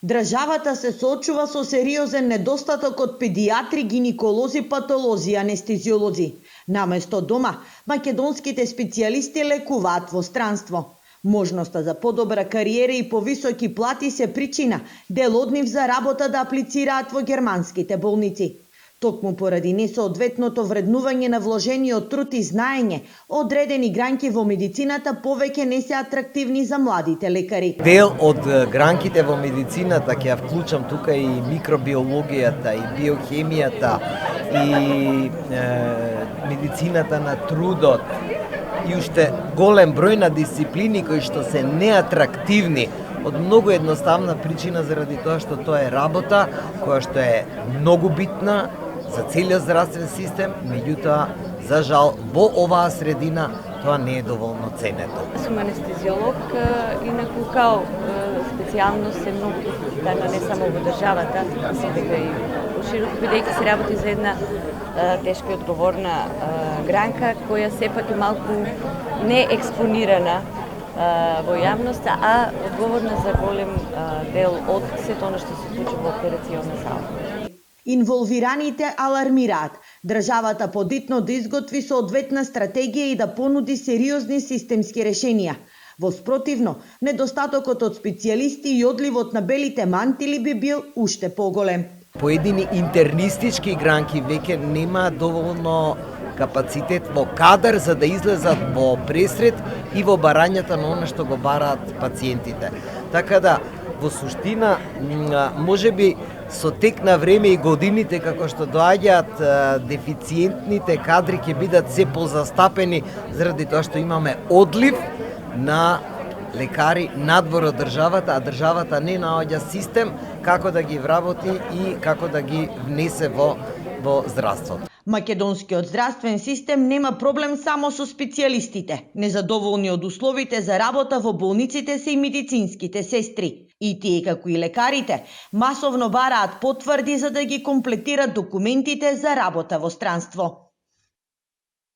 Државата се соочува со сериозен недостаток од педиатри, гинеколози, патолози и анестезиолози. Наместо дома, македонските специјалисти лекуваат во странство. Можноста за подобра кариера и повисоки плати се причина дел од нив за работа да аплицираат во германските болници. Токму поради несоодветното вреднување на вложениот труд и знаење, одредени гранки во медицината повеќе не се атрактивни за младите лекари. Дел од гранките во медицината, ќе ја вклучам тука и микробиологијата, и биохемијата, и медицината на трудот, и уште голем број на дисциплини кои што се неатрактивни, од многу едноставна причина заради тоа што тоа е работа која што е многу битна за целиот здравствен систем, меѓутоа, за жал, во оваа средина тоа не е доволно ценето. Сум анестезиолог, инаку као специјалност е многу дефицитарна не само во државата, дека и широко, бидејќи се работи за една тешка и одговорна гранка, која сепак е малку не експонирана во јавноста, а одговорна за голем дел од сето она што се случува во операциона зала. Инволвираните алармираат. Државата подитно да изготви соодветна стратегија и да понуди сериозни системски решенија. Во спротивно, недостатокот од специјалисти и одливот на белите мантили би бил уште поголем. Поедини интернистички гранки веќе нема доволно капацитет во кадар за да излезат во пресред и во барањата на она што го бараат пациентите. Така да, во суштина, можеби со тек на време и годините како што доаѓаат дефициентните кадри ќе бидат се позастапени заради тоа што имаме одлив на лекари надвор од државата, а државата не наоѓа систем како да ги вработи и како да ги внесе во здравството. Македонскиот здравствен систем нема проблем само со специјалистите. Незадоволни од условите за работа во болниците се и медицинските сестри. И тие, како и лекарите, масовно бараат потврди за да ги комплетираат документите за работа во странство.